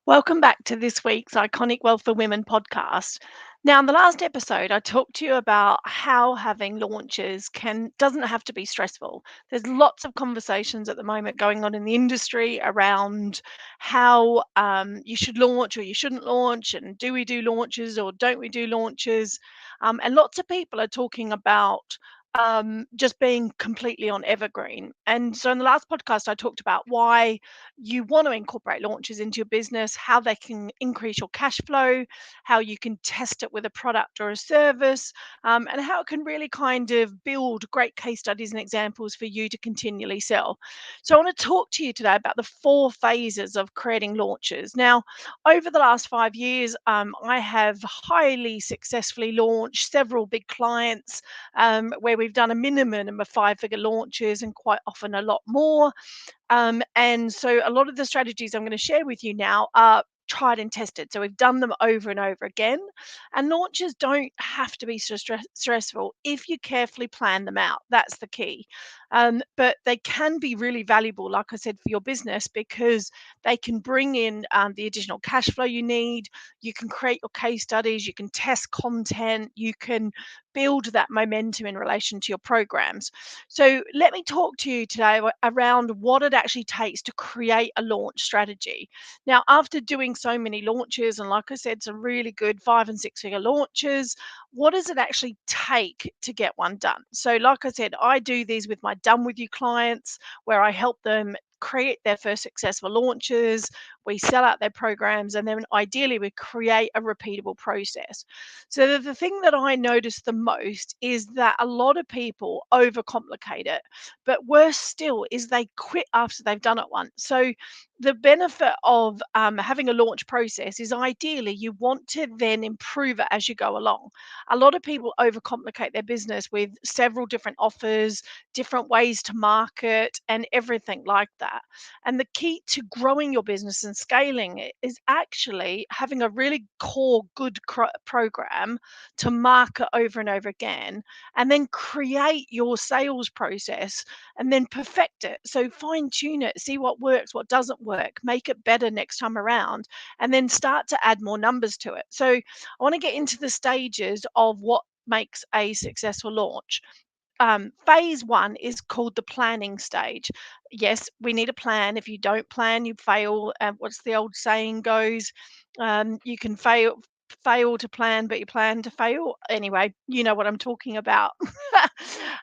Welcome back to this week's Iconic Wealth for Women podcast. Now, in the last episode, I talked to you about how having launches doesn't have to be stressful. There's lots of conversations at the moment going on in the industry around how you should launch or you shouldn't launch, and do we do launches or don't we do launches? And lots of people are talking about just being completely on evergreen. And so, in the last podcast, I talked about why you want to incorporate launches into your business, how they can increase your cash flow, how you can test it with a product or a service, and how it can really kind of build great case studies and examples for you to continually sell. So, I want to talk to you today about the four phases of creating launches. Now, over the last 5 years, I have highly successfully launched several big clients where we've done a minimum of five-figure launches and quite often a lot more. And so a lot of the strategies I'm going to share with you now are tried and tested. So we've done them over and over again. And launches don't have to be so stressful if you carefully plan them out. That's the key. But they can be really valuable, like I said, for your business because they can bring in the additional cash flow you need. You can create your case studies, you can test content, you can build that momentum in relation to your programs. So, let me talk to you today around what it actually takes to create a launch strategy. Now, after doing so many launches, and like I said, some really good 5 and 6 figure launches, what does it actually take to get one done? So, like I said, I do these with my done with you clients where I help them create their first successful launches, we sell out their programs, and then ideally we create a repeatable process. So the thing that I notice the most is that a lot of people overcomplicate it, but worse still is they quit after they've done it once. So the benefit of having a launch process is ideally you want to then improve it as you go along. A lot of people overcomplicate their business with several different offers, different ways to market, and everything like that. And the key to growing your business and scaling it is actually having a really core, good program to market over and over again, and then create your sales process and then perfect it. So fine tune it, see what works, what doesn't work, make it better next time around, and then start to add more numbers to it. So I want to get into the stages of what makes a successful launch. Phase one is called the planning stage. Yes, we need a plan. If you don't plan, you fail. What's the old saying goes? You can fail to plan, but you plan to fail. Anyway, you know what I'm talking about.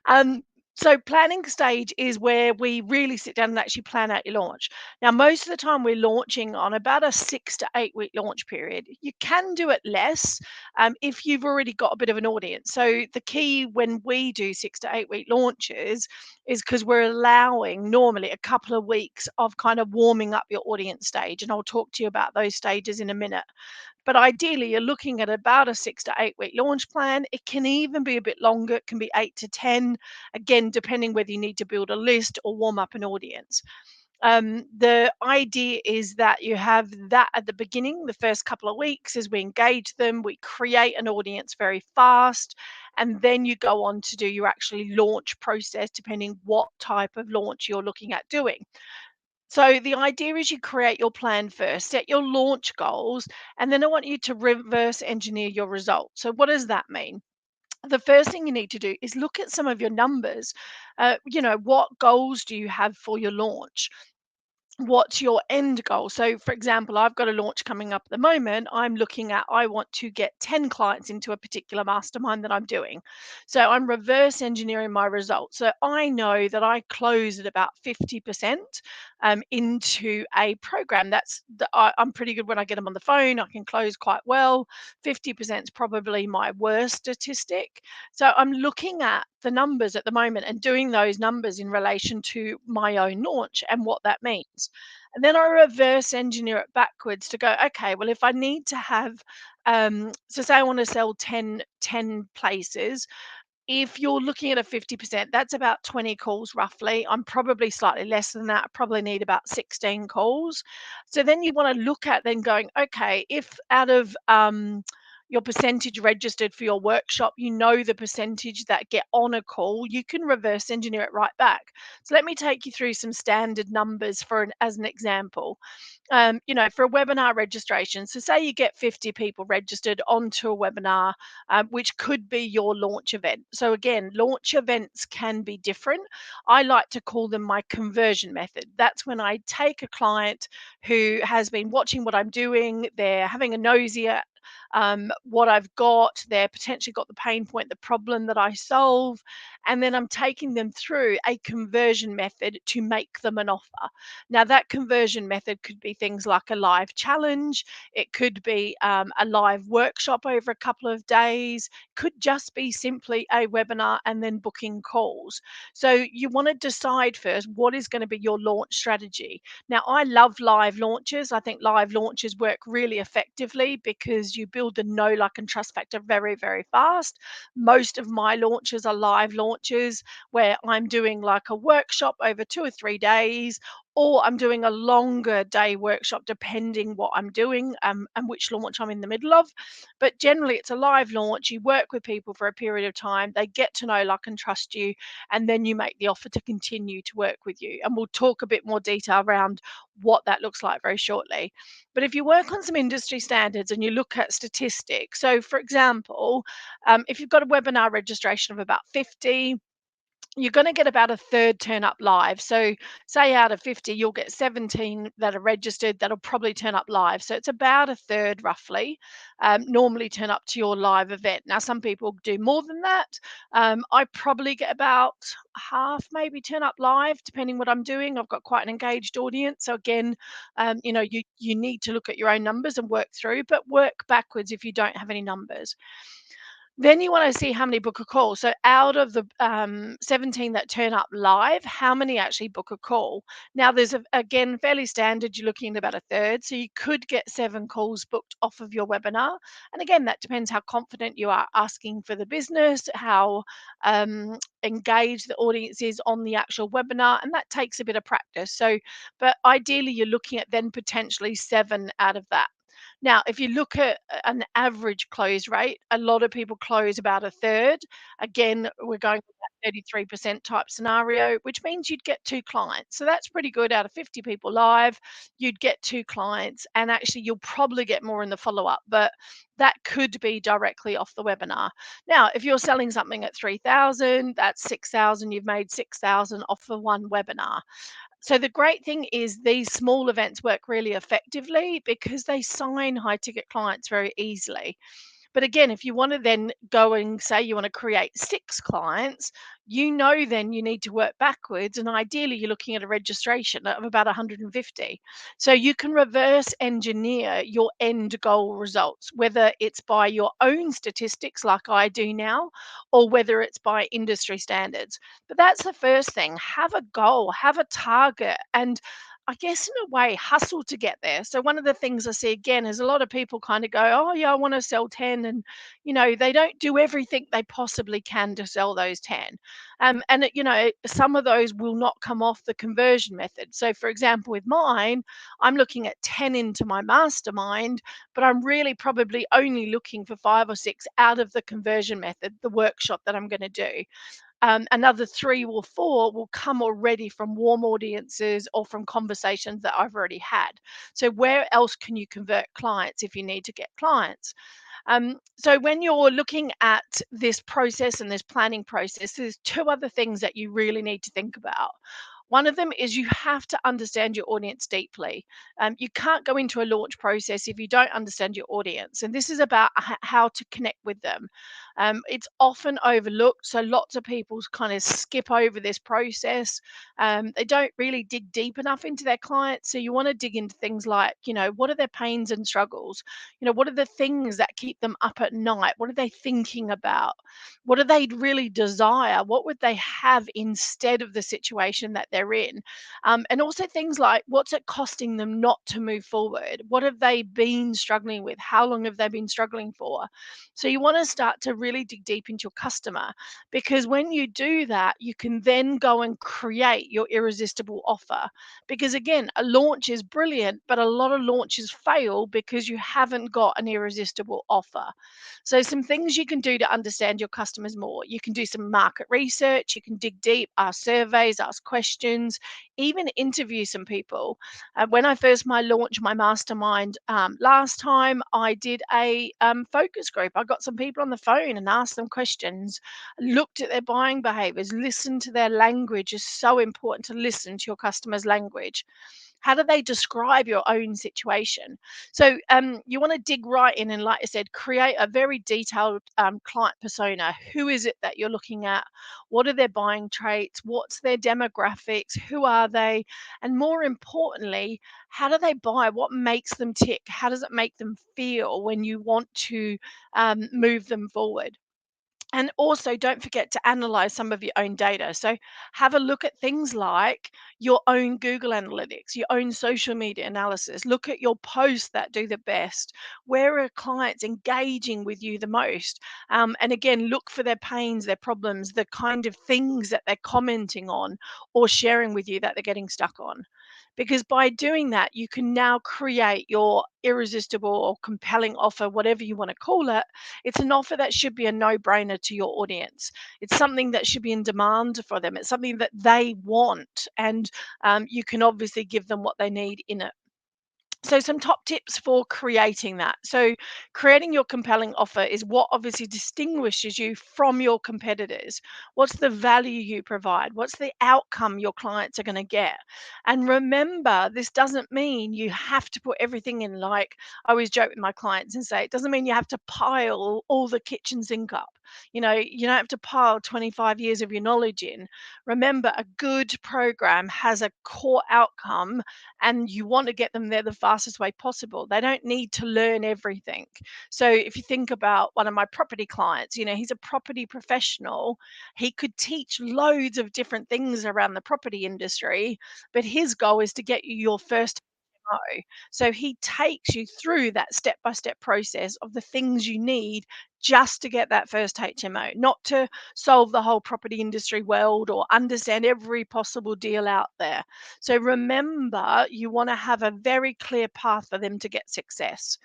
um, so planning stage is where we really sit down and actually plan out your launch. Now, most of the time we're launching on about a 6 to 8 week launch period. You can do it less if you've already got a bit of an audience. So the key when we do 6 to 8 week launches is because we're allowing normally a couple of weeks of kind of warming up your audience stage. And I'll talk to you about those stages in a minute. But ideally, you're looking at about a 6 to 8 week launch plan. It can even be a bit longer. It can be 8 to 10, again, depending whether you need to build a list or warm up an audience. The idea is that you have that at the beginning, the first couple of weeks, as we engage them, we create an audience very fast, and then you go on to do your actually launch process, depending what type of launch you're looking at doing. So the idea is you create your plan first, set your launch goals, and then I want you to reverse engineer your results. So what does that mean? The first thing you need to do is look at some of your numbers. What goals do you have for your launch? What's your end goal? So, for example, I've got a launch coming up at the moment. I'm looking at, I want to get 10 clients into a particular mastermind that I'm doing. So, I'm reverse engineering my results. So, I know that I close at about 50% into a program. I'm pretty good when I get them on the phone. I can close quite well. 50% is probably my worst statistic. So, I'm looking at the numbers at the moment and doing those numbers in relation to my own launch and what that means. And then I reverse engineer it backwards to go, okay, well, if I need to have, so say I want to sell ten places, if you're looking at a 50%, that's about 20 calls roughly. I'm probably slightly less than that. I probably need about 16 calls. So then you want to look at then going, okay, if out of your percentage registered for your workshop, you know the percentage that get on a call, you can reverse engineer it right back. So let me take you through some standard numbers as an example. For a webinar registration, so say you get 50 people registered onto a webinar, which could be your launch event. So again, launch events can be different. I like to call them my conversion method. That's when I take a client who has been watching what I'm doing, they're having a nosy at what I've got, they're potentially got the pain point, the problem that I solve, and then I'm taking them through a conversion method to make them an offer. Now, that conversion method could be things like a live challenge, it could be a live workshop over a couple of days, could just be simply a webinar and then booking calls. So, you want to decide first what is going to be your launch strategy. Now, I love live launches. I think live launches work really effectively because you build the know, like, and trust factor very, very fast. Most of my launches are live launches where I'm doing like a workshop over 2 or 3 days, or I'm doing a longer day workshop depending what I'm doing, and which launch I'm in the middle of. But generally, it's a live launch. You work with people for a period of time, they get to know, like, and trust you, and then you make the offer to continue to work with you. And we'll talk a bit more detail around what that looks like very shortly. But if you work on some industry standards and you look at statistics, so for example, if you've got a webinar registration of about 50, you're going to get about a third turn up live. So, say out of 50, you'll get 17 that are registered that'll probably turn up live. So, it's about a third roughly normally turn up to your live event. Now, some people do more than that. I probably get about half maybe turn up live, depending what I'm doing. I've got quite an engaged audience. So, again, you need to look at your own numbers and work through, but work backwards if you don't have any numbers. Then you wanna see how many book a call. So out of the, 17 that turn up live, how many actually book a call? Now there's again, fairly standard, you're looking at about a third, so you could get 7 calls booked off of your webinar. And again, that depends how confident you are asking for the business, how, engaged the audience is on the actual webinar, and that takes a bit of practice. So, but ideally, you're looking at then potentially 7 out of that. Now, if you look at an average close rate, a lot of people close about a third. Again, we're going with that 33% type scenario, which means you'd get 2 clients. So that's pretty good. Out of 50 people live, you'd get 2 clients, and actually you'll probably get more in the follow-up, but that could be directly off the webinar. Now, if you're selling something at 3,000, that's 6,000, you've made 6,000 off the one webinar. So the great thing is these small events work really effectively because they sign high ticket clients very easily. But again, if you want to then go and say you want to create 6 clients, then you need to work backwards. And ideally, you're looking at a registration of about 150. So you can reverse engineer your end goal results, whether it's by your own statistics, like I do now, or whether it's by industry standards. But that's the first thing. Have a goal, have a target, and I guess in a way, hustle to get there. So one of the things I see again is a lot of people kind of go, "Oh yeah, I want to sell 10," and they don't do everything they possibly can to sell those 10. Some of those will not come off the conversion method. So for example, with mine, I'm looking at 10 into my mastermind, but I'm really probably only looking for 5 or 6 out of the conversion method, the workshop that I'm going to do. Another 3 or 4 will come already from warm audiences or from conversations that I've already had. So, where else can you convert clients if you need to get clients? So, when you're looking at this process and this planning process, there's 2 other things that you really need to think about. One of them is you have to understand your audience deeply. You can't go into a launch process if you don't understand your audience. And this is about how to connect with them. It's often overlooked. So lots of people kind of skip over this process. They don't really dig deep enough into their clients. So you want to dig into things like, what are their pains and struggles? What are the things that keep them up at night? What are they thinking about? What do they really desire? What would they have instead of the situation that they're in. And also things like, what's it costing them not to move forward? What have they been struggling with? How long have they been struggling for? So you want to start to really dig deep into your customer, because when you do that, you can then go and create your irresistible offer. Because again, a launch is brilliant, but a lot of launches fail because you haven't got an irresistible offer. So, some things you can do to understand your customers more: you can do some market research, you can dig deep, ask surveys, ask questions, even interview some people. When I first my launched my mastermind last time, I did a focus group. I got some people on the phone and asked them questions, looked at their buying behaviors, listened to their language. Is so important to listen to your customer's language. How do they describe your own situation? So you want to dig right in and, like I said, create a very detailed client persona. Who is it that you're looking at? What are their buying traits? What's their demographics? Who are they? And more importantly, how do they buy? What makes them tick? How does it make them feel when you want to move them forward? And also, don't forget to analyze some of your own data. So, have a look at things like your own Google Analytics, your own social media analysis. Look at your posts that do the best. Where are clients engaging with you the most? And again, look for their pains, their problems, the kind of things that they're commenting on or sharing with you that they're getting stuck on. Because by doing that, you can now create your irresistible or compelling offer, whatever you want to call it. It's an offer that should be a no-brainer to your audience. It's something that should be in demand for them. It's something that they want, and you can obviously give them what they need in it. So, some top tips for creating that. So, creating your compelling offer is what obviously distinguishes you from your competitors. What's the value you provide? What's the outcome your clients are going to get? And remember, this doesn't mean you have to put everything in. Like, I always joke with my clients and say, it doesn't mean you have to pile all the kitchen sink up. You don't have to pile 25 years of your knowledge in. Remember, a good program has a core outcome, and you want to get them there the fastest way possible. They don't need to learn everything. So if you think about one of my property clients, he's a property professional. He could teach loads of different things around the property industry, but his goal is to get you your first HMO. So he takes you through that step by step process of the things you need just to get that first HMO, not to solve the whole property industry world or understand every possible deal out there. So remember, you want to have a very clear path for them to get success.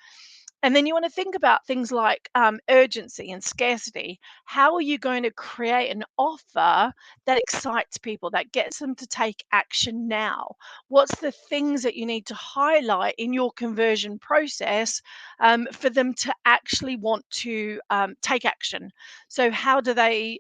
And then you want to think about things like urgency and scarcity. How are you going to create an offer that excites people, that gets them to take action now? What's the things that you need to highlight in your conversion process for them to actually want to take action? So, how do they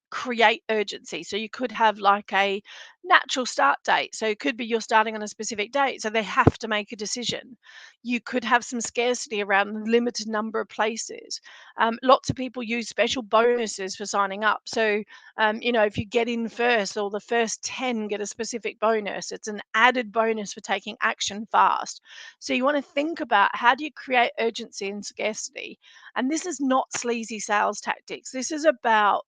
create urgency? So, you could have like a natural start date. So, it could be you're starting on a specific date, so they have to make a decision. You could have some scarcity around the limited number of places. Lots of people use special bonuses for signing up. So, if you get in first or the first 10 get a specific bonus, it's an added bonus for taking action fast. So, you want to think about, how do you create urgency and scarcity? And this is not sleazy sales tactics. This is about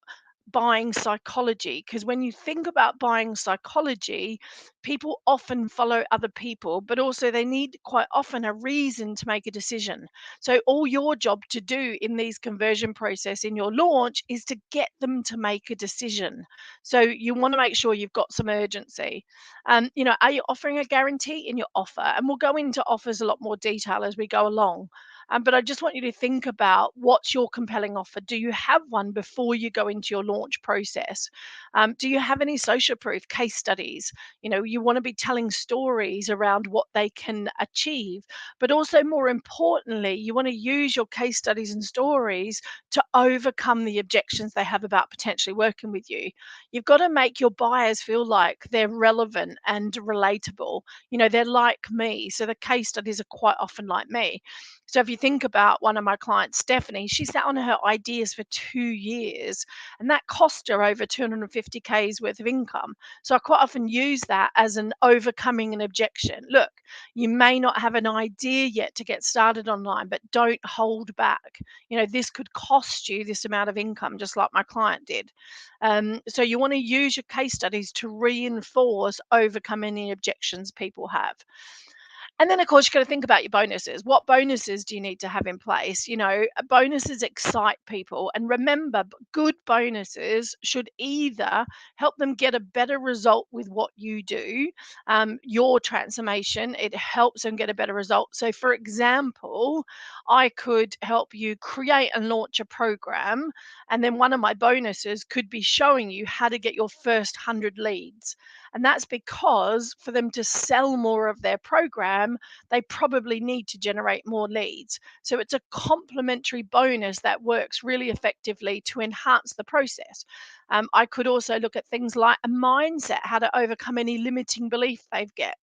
buying psychology, because when you think about buying psychology, people often follow other people, but also they need quite often a reason to make a decision. So all your job to do in these conversion process in your launch is to get them to make a decision. So you want to make sure you've got some urgency. Are you offering a guarantee in your offer? And we'll go into offers a lot more detail as we go along. But I just want you to think about, what's your compelling offer? Do you have one before you go into your launch process? Do you have any social proof, case studies? You want to be telling stories around what they can achieve, but also more importantly, you want to use your case studies and stories to overcome the objections they have about potentially working with you. You've got to make your buyers feel like they're relevant and relatable. They're like me. So the case studies are quite often like me. So if you you think about one of my clients, Stephanie, she sat on her ideas for 2 years, and that cost her over 250Ks worth of income. So I quite often use that as an overcoming an objection. Look, you may not have an idea yet to get started online, but don't hold back. This could cost you this amount of income, just like my client did. So you want to use your case studies to reinforce overcoming the objections people have. And then, of course, you've got to think about your bonuses. What bonuses do you need to have in place? Bonuses excite people. And remember, good bonuses should either help them get a better result with what you do, your transformation, it helps them get a better result. So, for example, I could help you create and launch a program. And then one of my bonuses could be showing you how to get your first 100 leads. And that's because for them to sell more of their program, they probably need to generate more leads. So it's a complementary bonus that works really effectively to enhance the process. I could also look at things like a mindset, how to overcome any limiting belief they've get.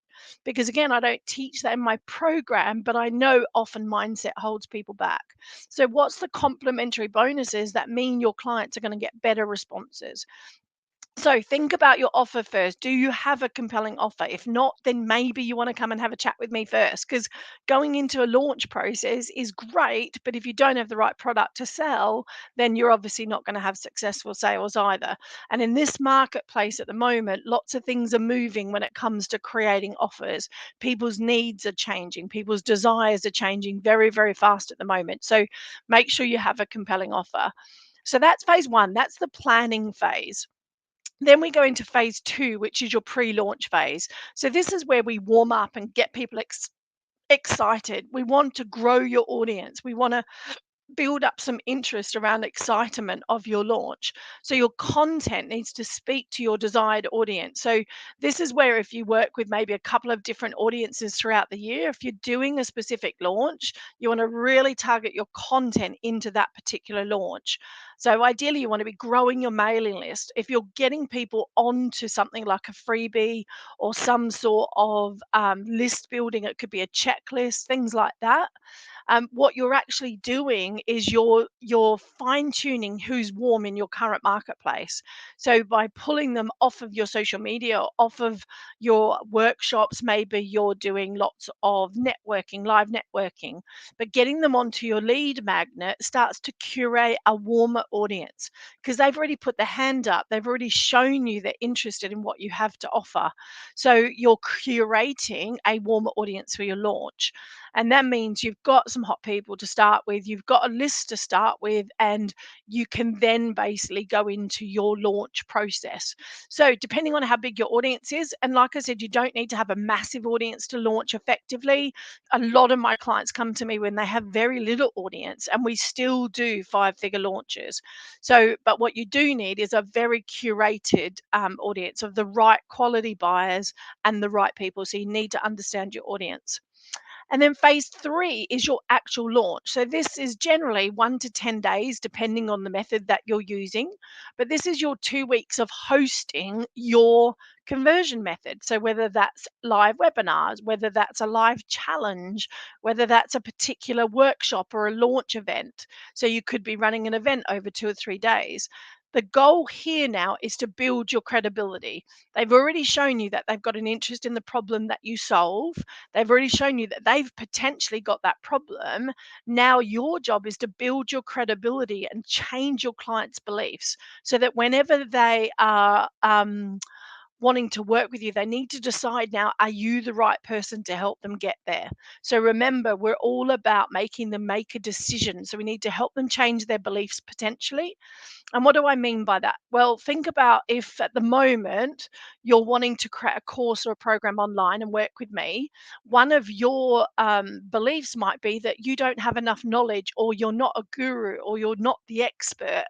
Because again, I don't teach that in my program, but I know often mindset holds people back. So, what's the complementary bonuses that mean your clients are going to get better responses? So think about your offer first. Do you have a compelling offer? If not, then maybe you want to come and have a chat with me first, because going into a launch process is great, but if you don't have the right product to sell, then you're obviously not going to have successful sales either. And in this marketplace at the moment, lots of things are moving when it comes to creating offers. People's needs are changing, people's desires are changing very, very fast at the moment. So make sure you have a compelling offer. So that's phase one, that's the planning phase. Then we go into phase two, which is your pre launch phase. So, this is where we warm up and get people excited. We want to grow your audience. We want to build up some interest around excitement of your launch. So your content needs to speak to your desired audience. So this is where if you work with maybe a couple of different audiences throughout the year, if you're doing a specific launch, you want to really target your content into that particular launch. So ideally you want to be growing your mailing list. If you're getting people onto something like a freebie or some sort of list building, it could be a checklist, things like that. What you're actually doing is you're fine tuning who's warm in your current marketplace. So by pulling them off of your social media, off of your workshops, maybe you're doing lots of networking, live networking, but getting them onto your lead magnet starts to curate a warmer audience because they've already put the hand up. They've already shown you they're interested in what you have to offer. So you're curating a warmer audience for your launch. And that means you've got some hot people to start with, you've got a list to start with, and you can then basically go into your launch process. So, depending on how big your audience is, and like I said, you don't need to have a massive audience to launch effectively. A lot of my clients come to me when they have very little audience, and we still do 5-figure launches. So, but what you do need is a very curated audience of the right quality buyers and the right people. So, you need to understand your audience. And then phase three is your actual launch. So this is generally 1 to 10 days, depending on the method that you're using. But this is your 2 weeks of hosting your conversion method. So whether that's live webinars, whether that's a live challenge, whether that's a particular workshop or a launch event. So you could be running an event over 2 or 3 days. The goal here now is to build your credibility. They've already shown you that they've got an interest in the problem that you solve. They've already shown you that they've potentially got that problem. Now, your job is to build your credibility and change your clients' beliefs so that whenever they are wanting to work with you, they need to decide now, are you the right person to help them get there? So remember, we're all about making them make a decision. So we need to help them change their beliefs potentially. And what do I mean by that? Well, think about if at the moment you're wanting to create a course or a program online and work with me, one of your beliefs might be that you don't have enough knowledge, or you're not a guru, or you're not the expert.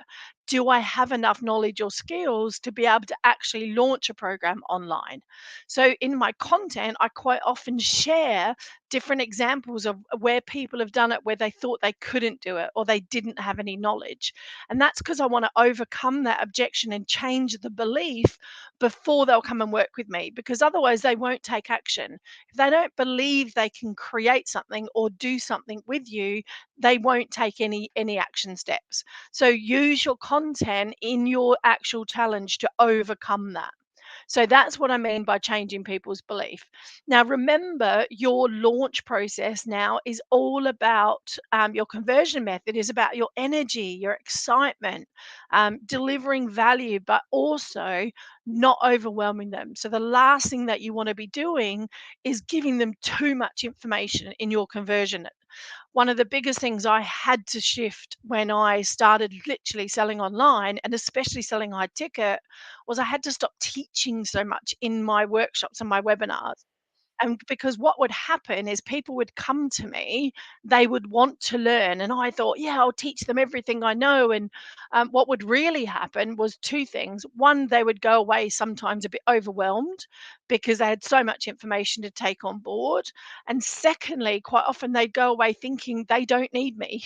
Do I have enough knowledge or skills to be able to actually launch a program online? So, in my content, I quite often share different examples of where people have done it where they thought they couldn't do it or they didn't have any knowledge. And that's because I want to overcome that objection and change the belief before they'll come and work with me, because otherwise they won't take action. If they don't believe they can create something or do something with you, they won't take any action steps. So use your content in your actual challenge to overcome that. So that's what I mean by changing people's belief. Now, remember, your launch process now is all about your conversion method, is about your energy, your excitement, delivering value, but also not overwhelming them. So, the last thing that you want to be doing is giving them too much information in your conversion. One of the biggest things I had to shift when I started literally selling online, and especially selling high ticket, was I had to stop teaching so much in my workshops and my webinars. And because what would happen is people would come to me, they would want to learn, and I thought, yeah, I'll teach them everything I know. And what would really happen was two things. One, they would go away sometimes a bit overwhelmed because they had so much information to take on board. And secondly, quite often they'd go away thinking they don't need me.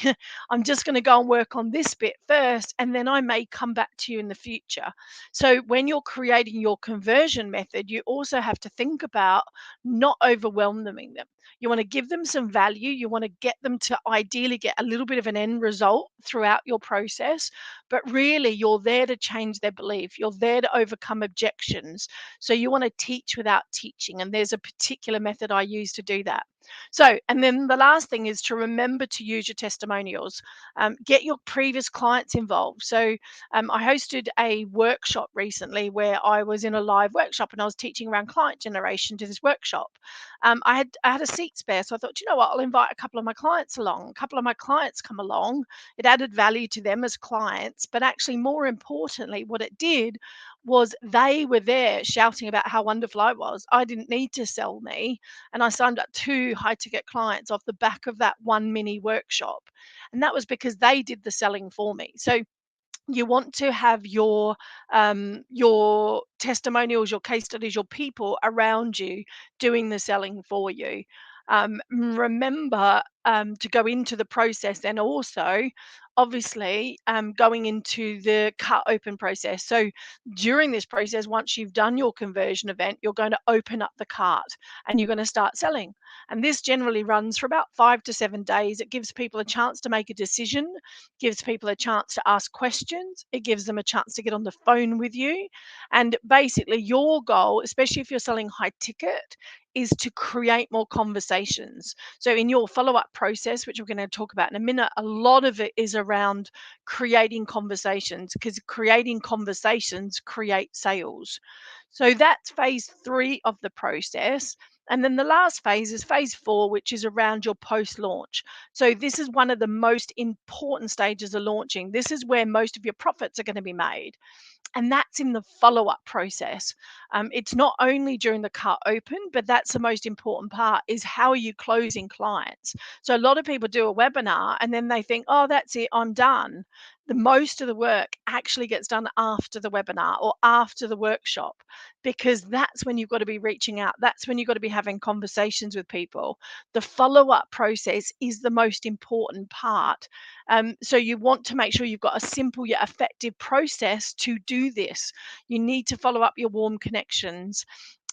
I'm just going to go and work on this bit first, and then I may come back to you in the future. So when you're creating your conversion method, you also have to think about not overwhelming them. You want to give them some value. You want to get them to ideally get a little bit of an end result throughout your process. But really, you're there to change their belief. You're there to overcome objections. So you want to teach without teaching. And there's a particular method I use to do that. So, and then the last thing is to remember to use your testimonials. Get your previous clients involved. So, I hosted a workshop recently where I was in a live workshop and I was teaching around client generation to this workshop. I had a seat spare, so I thought, you know what, I'll invite a couple of my clients along. A couple of my clients come along. It added value to them as clients, but actually, more importantly, what it did was they were there shouting about how wonderful I was. I didn't need to sell me, and I signed up two high ticket clients off the back of that one mini workshop, and that was because they did the selling for me. So you want to have your testimonials, your case studies, your people around you doing the selling for you. Remember to go into the process, and also obviously going into the cut open process. So during this process, once you've done your conversion event, you're going to open up the cart and you're going to start selling. And this generally runs for about 5 to 7 days. It gives people a chance to make a decision, gives people a chance to ask questions. It gives them a chance to get on the phone with you. And basically, your goal, especially if you're selling high ticket, is to create more conversations. So, in your follow up process, which we're going to talk about in a minute, a lot of it is around creating conversations, because creating conversations create sales. So, that's phase three of the process. And then the last phase is phase four, which is around your post launch. So this is one of the most important stages of launching. This is where most of your profits are going to be made, and that's in the follow-up process. It's not only during the cut open, but that's the most important part, is how are you closing clients. So a lot of people do a webinar and then they think, oh, that's it, I'm done. The most of the work actually gets done after the webinar or after the workshop, because that's when you've got to be reaching out. That's when you've got to be having conversations with people. The follow-up process is the most important part. So you want to make sure you've got a simple yet effective process to do this. You need to follow up your warm connections.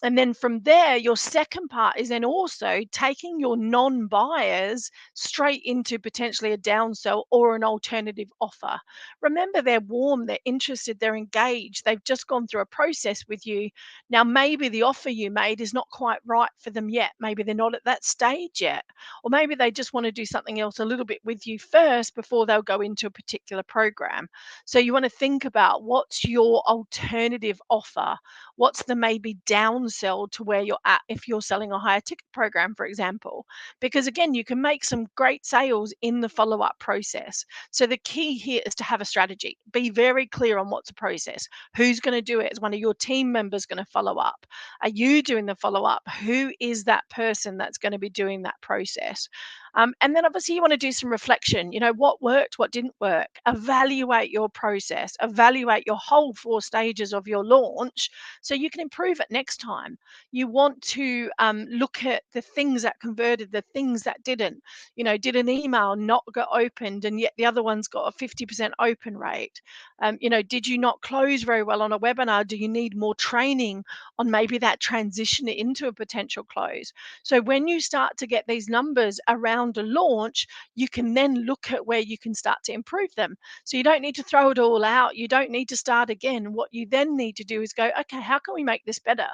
And then from there, your second part is then also taking your non buyers straight into potentially a downsell or an alternative offer. Remember, they're warm, they're interested, they're engaged, they've just gone through a process with you. Now, maybe the offer you made is not quite right for them yet. Maybe they're not at that stage yet. Or maybe they just want to do something else a little bit with you first before they'll go into a particular program. So you want to think about what's your alternative offer? What's the maybe downsell to where you're at if you're selling a higher ticket program, for example? Because again, you can make some great sales in the follow up process. So the key here is to have a strategy. Be very clear on what's the process. Who's going to do it? Is one of your team members going to follow up? Are you doing the follow up? Who is that person that's going to be doing that process? And then obviously you want to do some reflection. You know, what worked, what didn't work. Evaluate your process, evaluate your whole four stages of your launch so you can improve it next time. time. You want to look at the things that converted, the things that didn't. Did an email not get opened and yet the other one's got a 50% open rate? Did you not close very well on a webinar? Do you need more training on maybe that transition into a potential close? So when you start to get these numbers around a launch, you can then look at where you can start to improve them. So you don't need to throw it all out. You don't need to start again. What you then need to do is go, okay, how can we make this better?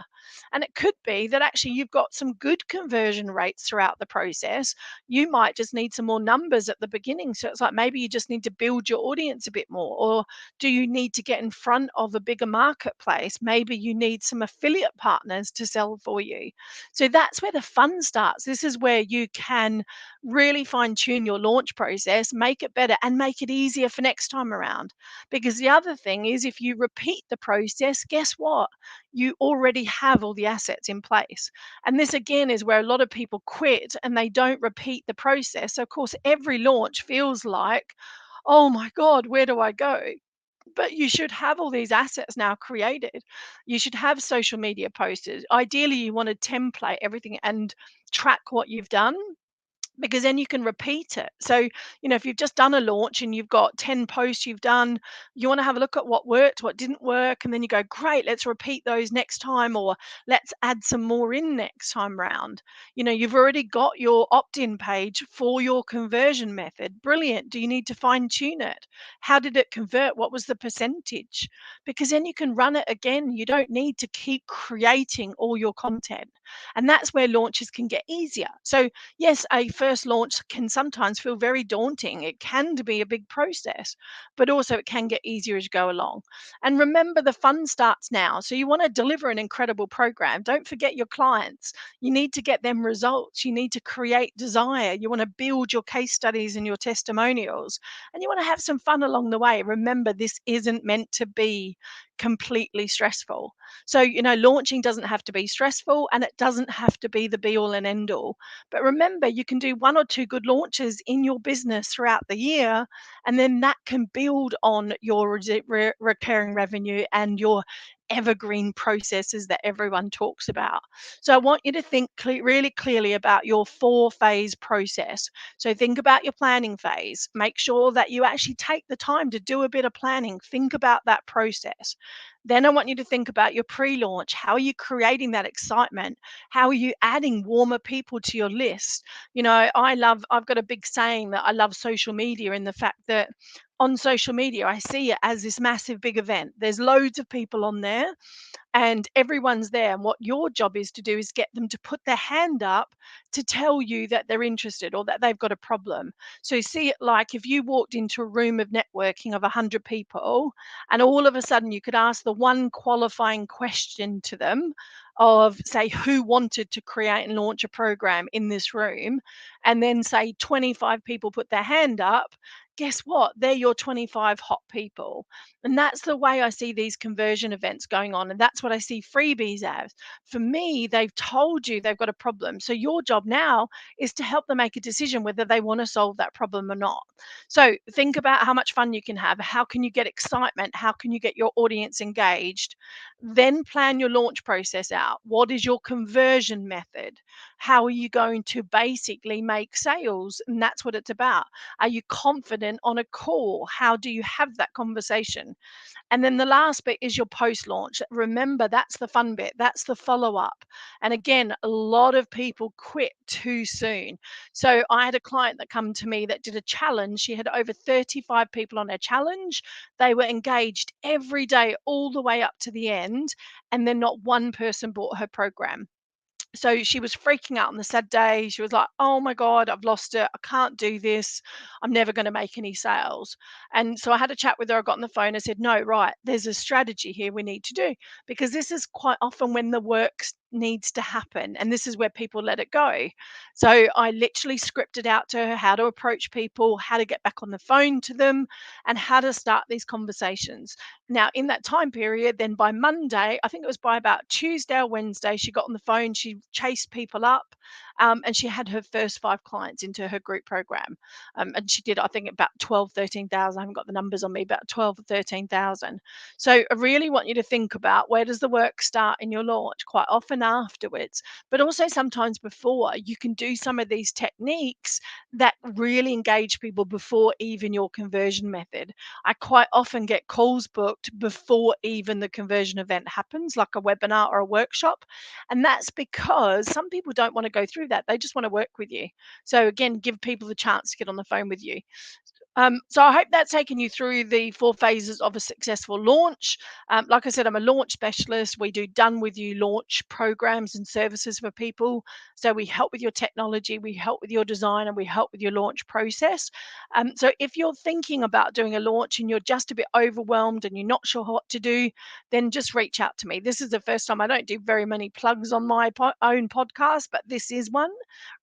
And it could be that actually you've got some good conversion rates throughout the process. You might just need some more numbers at the beginning. So it's like maybe you just need to build your audience a bit more. Or do you need to get in front of a bigger marketplace? Maybe you need some affiliate partners to sell for you. So that's where the fun starts. This is where you can really fine tune your launch process, make it better, and make it easier for next time around. Because the other thing is, if you repeat the process, guess what? You already have all the assets in place. And this again is where a lot of people quit and they don't repeat the process. So, of course, every launch feels like, oh my God, where do I go? But you should have all these assets now created. You should have social media posters. Ideally, you want to template everything and track what you've done, because then you can repeat it. So, if you've just done a launch and you've got 10 posts you've done, you want to have a look at what worked, what didn't work, and then you go, great, let's repeat those next time, or let's add some more in next time round. You've already got your opt-in page for your conversion method. Brilliant. Do you need to fine tune it? How did it convert? What was the percentage? Because then you can run it again. You don't need to keep creating all your content. And that's where launches can get easier. So yes, a first launch can sometimes feel very daunting. It can be a big process, but also it can get easier as you go along. And remember, the fun starts now. So you want to deliver an incredible program. Don't forget your clients. You need to get them results. You need to create desire. You want to build your case studies and your testimonials, and you want to have some fun along the way. Remember, this isn't meant to be completely stressful. So, launching doesn't have to be stressful, and it doesn't have to be the be all and end all. But remember, you can do one or two good launches in your business throughout the year, and then that can build on your recurring revenue and your evergreen processes that everyone talks about. So I want you to think really clearly about your 4-phase process. So think about your planning phase. Make sure that you actually take the time to do a bit of planning. Think about that process. Then I want you to think about your pre-launch. How are you creating that excitement? How are you adding warmer people to your list? I've got a big saying that I love social media, in the fact that on social media, I see it as this massive big event. There's loads of people on there and everyone's there. And what your job is to do is get them to put their hand up to tell you that they're interested or that they've got a problem. So see it like if you walked into a room of networking of 100 people, and all of a sudden you could ask the one qualifying question to them of, say, who wanted to create and launch a program in this room, and then say 25 people put their hand up. Guess what? They're your 25 hot people. And that's the way I see these conversion events going on. And that's what I see freebies as. For me, they've told you they've got a problem. So your job now is to help them make a decision whether they want to solve that problem or not. So think about how much fun you can have. How can you get excitement? How can you get your audience engaged? Then plan your launch process out. What is your conversion method? How are you going to basically make sales? And that's what it's about. Are you confident on a call? How do you have that conversation? And then the last bit is your post launch. Remember, that's the fun bit, that's the follow up. And again, a lot of people quit too soon. So I had a client that come to me that did a challenge. She had over 35 people on her challenge. They were engaged every day, all the way up to the end. And then not one person bought her program. So she was freaking out on the sad day. She was like, oh my God, I've lost it. I can't do this. I'm never going to make any sales. And so I had a chat with her. I got on the phone. I said, no, right, there's a strategy here we need to do, because this is quite often when the work needs to happen. And this is where people let it go. So I literally scripted out to her how to approach people, how to get back on the phone to them, and how to start these conversations. Now, in that time period, then by Monday, I think it was by about Tuesday or Wednesday, she got on the phone, she chased people up, and she had her first 5 clients into her group program. And she did, I think, about 12, 13,000. I haven't got the numbers on me, about 12 or 13,000. So I really want you to think about, where does the work start in your launch? Quite often afterwards, but also sometimes before. You can do some of these techniques that really engage people before even your conversion method. I quite often get calls booked before even the conversion event happens, like a webinar or a workshop. And that's because some people don't want to go through that. They just want to work with you. So again, give people the chance to get on the phone with you. So I hope that's taken you through the 4 phases of a successful launch. Like I said, I'm a launch specialist. We do done with you launch programs and services for people. So we help with your technology, we help with your design, and we help with your launch process. So if you're thinking about doing a launch and you're just a bit overwhelmed and you're not sure what to do, then just reach out to me. This is the first time. I don't do very many plugs on my own podcast, but this is one.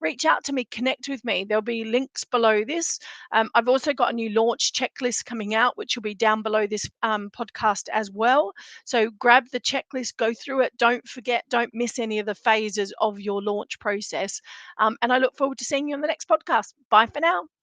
Reach out to me, connect with me. There'll be links below this. I've also got a new launch checklist coming out, which will be down below this podcast as well. So grab the checklist, go through it. Don't forget, don't miss any of the phases of your launch process. And I look forward to seeing you on the next podcast. Bye for now.